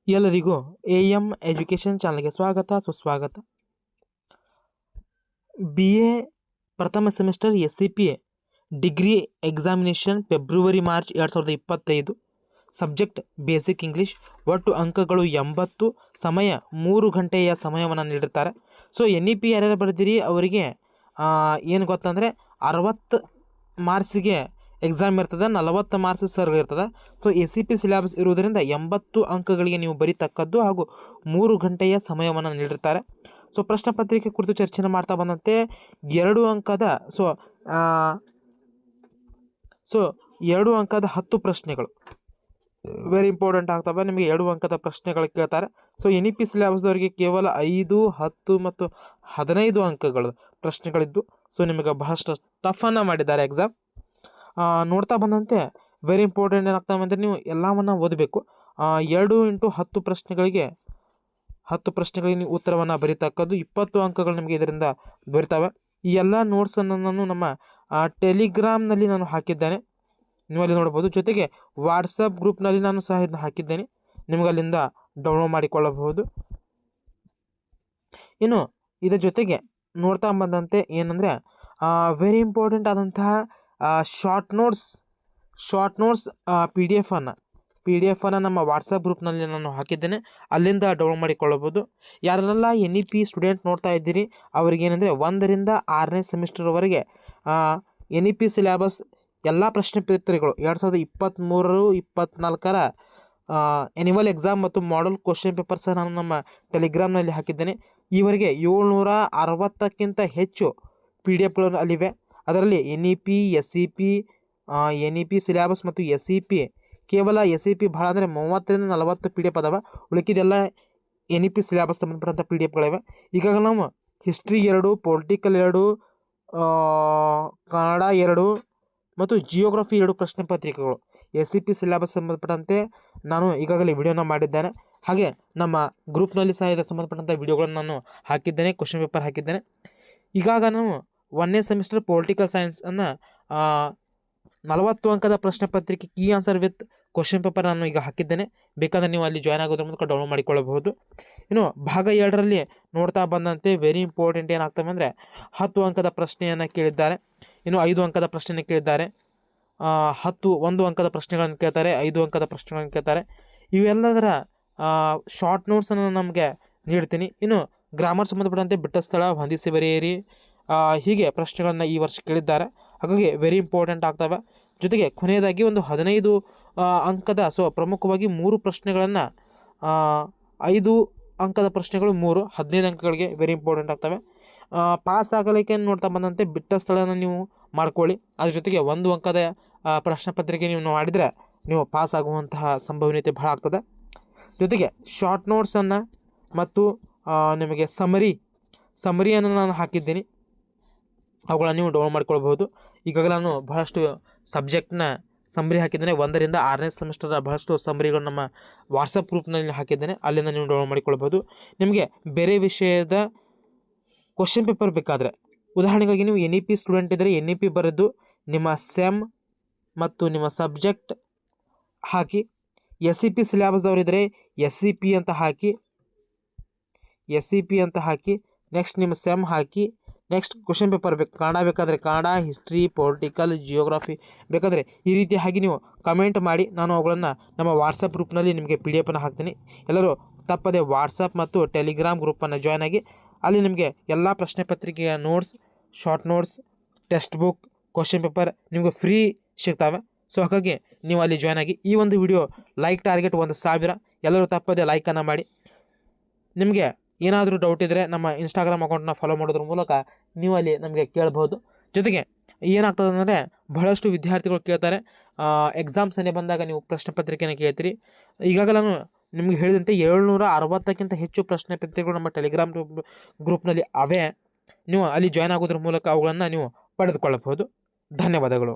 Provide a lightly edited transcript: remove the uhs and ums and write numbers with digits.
ಎಲ್ಲರಿಗೂ am education ಚಾನಲ್ಗೆ ಸ್ವಾಗತ ಸುಸ್ವಾಗತ. BA ಪ್ರಥಮ semester SCP degree examination February March 2025. Subject basic English. ಒಟ್ಟು ಅಂಕಗಳು 80. ಸಮಯ 3 ಗಂಟೆಯ ಸಮಯವನ್ನು ನೀಡಿರ್ತಾರೆ. ಸೊ NEP ಯಾರ್ಯಾರು ಬರೆದಿರಿ ಅವರಿಗೆ ಏನು ಗೊತ್ತಂದರೆ 60 ಮಾರ್ಕ್ಸಿಗೆ ಎಕ್ಸಾಮ್ ಇರ್ತದೆ, 40 ಮಾರ್ಕ್ಸ್ ಸರ್ವ್ ಇರ್ತದೆ. ಸೊ SCP ಸಿಲೆಬಸ್ ಇರುವುದರಿಂದ 80 ಅಂಕಗಳಿಗೆ ನೀವು ಬರೀತಕ್ಕದ್ದು ಹಾಗೂ 3 ಗಂಟೆಯ ಸಮಯವನ್ನು ನೀಡಿರ್ತಾರೆ. ಸೊ ಪ್ರಶ್ನೆ ಪತ್ರಿಕೆ ಕುರಿತು ಚರ್ಚೆನ ಮಾಡ್ತಾ ಬಂದಂತೆ 2 ಅಂಕದ 10 ಪ್ರಶ್ನೆಗಳು ವೆರಿ ಇಂಪಾರ್ಟೆಂಟ್ ಆಗ್ತವೆ. ನಿಮಗೆ 2 ಅಂಕದ ಪ್ರಶ್ನೆಗಳು ಕೇಳ್ತಾರೆ. ಸೊ NEP ಸಿಲೆಬಸ್ದವರಿಗೆ ಕೇವಲ 5, 10 ಮತ್ತು 15 ಅಂಕಗಳು ಪ್ರಶ್ನೆಗಳಿದ್ದು ಸೊ ನಿಮಗೆ ಬಹಳಷ್ಟು ಟಫನ್ನು ಮಾಡಿದ್ದಾರೆ ಎಕ್ಸಾಮ್. ನೋಡ್ತಾ ಬಂದಂತೆ ವೆರಿ ಇಂಪಾರ್ಟೆಂಟ್ ಏನಾಗ್ತವೆ ಅಂದರೆ ನೀವು ಎಲ್ಲವನ್ನು ಓದಬೇಕು. 2 × 10 ಪ್ರಶ್ನೆಗಳಿಗೆ 10 ಪ್ರಶ್ನೆಗಳಿಗೆ ನೀವು ಉತ್ತರವನ್ನು ಬರೀತಕ್ಕದ್ದು 20 ಅಂಕಗಳು ನಿಮಗೆ ಇದರಿಂದ ಬರೀತವೆ. ಈ ಎಲ್ಲ ನೋಟ್ಸನ್ನು ನಾನು ನಮ್ಮ ಟೆಲಿಗ್ರಾಮ್ನಲ್ಲಿ ನಾನು ಹಾಕಿದ್ದೇನೆ, ನೀವು ಅಲ್ಲಿ ನೋಡ್ಬೋದು. ಜೊತೆಗೆ ವಾಟ್ಸಪ್ ಗ್ರೂಪ್ನಲ್ಲಿ ನಾನು ಸಹ ಇದನ್ನು ಹಾಕಿದ್ದೇನೆ, ನಿಮಗೆ ಅಲ್ಲಿಂದ ಡೌನ್ಲೋಡ್ ಮಾಡಿಕೊಳ್ಳಬಹುದು. ಇನ್ನು ಇದರ ಜೊತೆಗೆ ನೋಡ್ತಾ ಬಂದಂತೆ ಏನಂದರೆ ವೆರಿ ಇಂಪಾರ್ಟೆಂಟ್ ಆದಂತಹ ಶಾರ್ಟ್ ನೋಟ್ಸ್ PDF ಅನ್ನು ನಮ್ಮ ವಾಟ್ಸಪ್ ಗ್ರೂಪ್ನಲ್ಲಿ ನಾನು ಹಾಕಿದ್ದೇನೆ, ಅಲ್ಲಿಂದ ಡೌನ್ಲೋಡ್ ಮಾಡಿಕೊಳ್ಳಬಹುದು. ಯಾರೆಲ್ಲ NEP ಸ್ಟೂಡೆಂಟ್ ನೋಡ್ತಾ ಇದ್ದೀರಿ ಅವರಿಗೇನೆಂದರೆ 1 ರಿಂದ 6ನೇ ಸೆಮಿಸ್ಟರ್ವರೆಗೆ NEP ಸಿಲೆಬಸ್ ಎಲ್ಲ ಪ್ರಶ್ನೆ ಪತ್ರಿಕೆಗಳು 2023-24ರ ಆ್ಯನಿವಲ್ ಎಕ್ಸಾಮ್ ಮತ್ತು ಮಾಡೆಲ್ ಕ್ವಶನ್ ಪೇಪರ್ ಸಹ ನಾನು ನಮ್ಮ ಟೆಲಿಗ್ರಾಮ್ನಲ್ಲಿ ಹಾಕಿದ್ದೇನೆ. ಈವರೆಗೆ 760ಕ್ಕಿಂತ ಹೆಚ್ಚು PDF ಅಲ್ಲಿವೆ. ಅದರಲ್ಲಿ NEP, SCP, NEP ಸಿಲೆಬಸ್ ಮತ್ತು SCP ಕೇವಲ SCP ಭಾಳ ಅಂದರೆ 30 ರಿಂದ 40 PDF ಅದಾವೆ. ಉಳಿಕಿದೆಲ್ಲ NEP ಸಿಲೆಬಸ್ ಸಂಬಂಧಪಟ್ಟಂಥ PDFಗಳಿವೆ. ಈಗಾಗಲೇ ನಾವು ಹಿಸ್ಟ್ರಿ 2, ಪೊಲಿಟಿಕಲ್ 2, ಕನ್ನಡ 2 ಮತ್ತು ಜಿಯೋಗ್ರಫಿ 2 ಪ್ರಶ್ನೆ ಪತ್ರಿಕೆಗಳು SCP ಸಿಲೆಬಸ್ ಸಂಬಂಧಪಟ್ಟಂತೆ ನಾನು ಈಗಾಗಲೇ ವಿಡಿಯೋನ ಮಾಡಿದ್ದೇನೆ. ಹಾಗೆ ನಮ್ಮ ಗ್ರೂಪ್ನಲ್ಲಿ ಸಹ ಇದಕ್ಕೆ ಸಂಬಂಧಪಟ್ಟಂಥ ವಿಡಿಯೋಗಳನ್ನು ನಾನು ಹಾಕಿದ್ದೇನೆ, ಕ್ವಶನ್ ಪೇಪರ್ ಹಾಕಿದ್ದೇನೆ. ಈಗಾಗ ನಾವು 1ನೇ ಸೆಮಿಸ್ಟರ್ ಪೊಲಿಟಿಕಲ್ ಸೈನ್ಸನ್ನು 40 ಅಂಕದ ಪ್ರಶ್ನೆ ಪತ್ರಿಕೆ key answer with question paper ನಾನು ಈಗ ಹಾಕಿದ್ದೇನೆ. ಬೇಕಾದರೆ ನೀವು ಅಲ್ಲಿ ಜಾಯ್ನ್ ಆಗೋದ್ರ ಮೂಲಕ ಡೌನ್ಲೋಡ್ ಮಾಡಿಕೊಳ್ಳಬಹುದು. ಇನ್ನು ಭಾಗ 2ರಲ್ಲಿ ನೋಡ್ತಾ ಬಂದಂತೆ ವೆರಿ ಇಂಪಾರ್ಟೆಂಟ್ ಏನಾಗ್ತವೆ ಅಂದರೆ 10 ಅಂಕದ ಪ್ರಶ್ನೆಯನ್ನು ಕೇಳಿದ್ದಾರೆ, ಇನ್ನು 5 ಅಂಕದ ಪ್ರಶ್ನೆಯನ್ನು ಕೇಳಿದ್ದಾರೆ, 1 ಅಂಕದ ಪ್ರಶ್ನೆಗಳನ್ನು ಕೇಳ್ತಾರೆ, 5 ಅಂಕದ ಪ್ರಶ್ನೆಗಳನ್ನು ಕೇಳ್ತಾರೆ. ಇವೆಲ್ಲದರ ಶಾರ್ಟ್ ನೋಟ್ಸನ್ನು ನಮಗೆ ನೀಡ್ತೀನಿ. ಇನ್ನು ಗ್ರಾಮರ್ ಸಂಬಂಧಪಟ್ಟಂತೆ ಬಿಟ್ಟ ಸ್ಥಳ ಹೊಂದಿಸಿ ಬರೆಯಿರಿ, ಹೀಗೆ ಪ್ರಶ್ನೆಗಳನ್ನು ಈ ವರ್ಷ ಕೇಳಿದ್ದಾರೆ. ಹಾಗಾಗಿ ವೆರಿ ಇಂಪಾರ್ಟೆಂಟ್ ಆಗ್ತವೆ. ಜೊತೆಗೆ ಕೊನೆಯದಾಗಿ ಒಂದು 15 ಅಂಕದ ಪ್ರಮುಖವಾಗಿ 3 ಪ್ರಶ್ನೆಗಳನ್ನು 5 ಅಂಕದ ಪ್ರಶ್ನೆಗಳು 15 ಅಂಕಗಳಿಗೆ ವೆರಿ ಇಂಪಾರ್ಟೆಂಟ್ ಆಗ್ತವೆ. ಪಾಸ್ ಆಗಲಿಕ್ಕೆ ನೋಡ್ತಾ ಬಂದಂತೆ ಬಿಟ್ಟ ಸ್ಥಳನ ನೀವು ಮಾಡ್ಕೊಳ್ಳಿ. ಅದ್ರ ಜೊತೆಗೆ 1 ಅಂಕದ ಪ್ರಶ್ನೆ ಪತ್ರಿಕೆ ನೀವು ಮಾಡಿದರೆ ನೀವು ಪಾಸ್ ಆಗುವಂತಹ ಸಂಭವನೀಯತೆ ಬಹಳ ಆಗ್ತದೆ. ಜೊತೆಗೆ ಶಾರ್ಟ್ ನೋಟ್ಸನ್ನು ಮತ್ತು ನಿಮಗೆ ಸಮರಿಯನ್ನು ನಾನು ಹಾಕಿದ್ದೀನಿ, ಅವುಗಳನ್ನು ನೀವು ಡೌನ್ಲೋಡ್ ಮಾಡ್ಕೊಳ್ಬಹುದು. ಈಗಾಗಲೇ ನಾನು ಬಹಳಷ್ಟು ಸಬ್ಜೆಕ್ಟ್ನ ಸಮರಿ ಹಾಕಿದ್ದೇನೆ. 1 ರಿಂದ 6ನೇ ಸೆಮಿಸ್ಟರ್ ಬಹಳಷ್ಟು ಸಮರಿಗಳು ನಮ್ಮ ವಾಟ್ಸಪ್ ಗ್ರೂಪ್ನಲ್ಲಿ ಹಾಕಿದ್ದೇನೆ, ಅಲ್ಲಿಂದ ನೀವು ಡೌನ್ಲೋಡ್ ಮಾಡಿಕೊಳ್ಬೋದು. ನಿಮಗೆ ಬೇರೆ ವಿಷಯದ ಕ್ವಶನ್ ಪೇಪರ್ ಬೇಕಾದರೆ, ಉದಾಹರಣೆಗಾಗಿ ನೀವು NEP ಸ್ಟೂಡೆಂಟ್ ಇದ್ದರೆ NEP ಬರೆದು ನಿಮ್ಮ ಸೆಮ್ ಮತ್ತು ನಿಮ್ಮ ಸಬ್ಜೆಕ್ಟ್ ಹಾಕಿ, SCP ಸಿಲೆಬಸ್ದವರಿದ್ದರೆ SCP ಅಂತ ಹಾಕಿ, ನೆಕ್ಸ್ಟ್ ನಿಮ್ಮ ಸೆಮ್ ಹಾಕಿ, ನೆಕ್ಸ್ಟ್ ಕ್ವಶನ್ ಪೇಪರ್ ಕನ್ನಡ ಬೇಕಾದರೆ ಕನ್ನಡ, ಹಿಸ್ಟ್ರಿ, ಪೊಲಿಟಿಕಲ್, ಜಿಯೋಗ್ರಫಿ ಬೇಕಾದರೆ ಈ ರೀತಿಯಾಗಿ ನೀವು ಕಮೆಂಟ್ ಮಾಡಿ, ನಾನು ಅವುಗಳನ್ನು ನಮ್ಮ ವಾಟ್ಸಪ್ ಗ್ರೂಪ್ನಲ್ಲಿ ನಿಮಗೆ PDF ಹಾಕ್ತೀನಿ. ಎಲ್ಲರೂ ತಪ್ಪದೆ ವಾಟ್ಸಪ್ ಮತ್ತು ಟೆಲಿಗ್ರಾಮ್ ಗ್ರೂಪನ್ನು ಜಾಯ್ನ್ ಆಗಿ, ಅಲ್ಲಿ ನಿಮಗೆ ಎಲ್ಲ ಪ್ರಶ್ನೆ ಪತ್ರಿಕೆಯ notes, short notes, text book, question paper ನಿಮಗೆ ಫ್ರೀ ಸಿಗ್ತವೆ. ಸೊ ಹಾಗಾಗಿ ನೀವು ಅಲ್ಲಿ ಜಾಯ್ನ್ ಆಗಿ. ಈ ಒಂದು ವಿಡಿಯೋ ಲೈಕ್ ಟಾರ್ಗೆಟ್ 1000, ಎಲ್ಲರೂ ತಪ್ಪದೆ ಲೈಕನ್ನು ಮಾಡಿ. ನಿಮಗೆ ಏನಾದರೂ ಡೌಟ್ ಇದ್ದರೆ ನಮ್ಮ ಇನ್ಸ್ಟಾಗ್ರಾಮ್ ಅಕೌಂಟ್ನ ಫಾಲೋ ಮಾಡೋದ್ರ ಮೂಲಕ ನೀವು ಅಲ್ಲಿ ನಮಗೆ ಕೇಳ್ಬೋದು. ಜೊತೆಗೆ ಏನಾಗ್ತದೆ ಅಂದರೆ ಬಹಳಷ್ಟು ವಿದ್ಯಾರ್ಥಿಗಳು ಕೇಳ್ತಾರೆ, ಎಕ್ಸಾಮ್ ಸನ್ನೆ ಬಂದಾಗ ನೀವು ಪ್ರಶ್ನೆ ಪತ್ರಿಕೆಯನ್ನು ಕೇಳ್ತೀರಿ. ಈಗಾಗಲೇ ನಾನು ನಿಮಗೆ ಹೇಳಿದಂತೆ 760ಕ್ಕಿಂತ ಹೆಚ್ಚು ಪ್ರಶ್ನೆ ಪತ್ರಿಕೆಗಳು ನಮ್ಮ ಟೆಲಿಗ್ರಾಮ್ ಗ್ರೂಪ್ನಲ್ಲಿ ಅವೆ. ನೀವು ಅಲ್ಲಿ ಜಾಯ್ನ್ ಆಗೋದ್ರ ಮೂಲಕ ಅವುಗಳನ್ನು ನೀವು ಪಡೆದುಕೊಳ್ಳಬಹುದು. ಧನ್ಯವಾದಗಳು.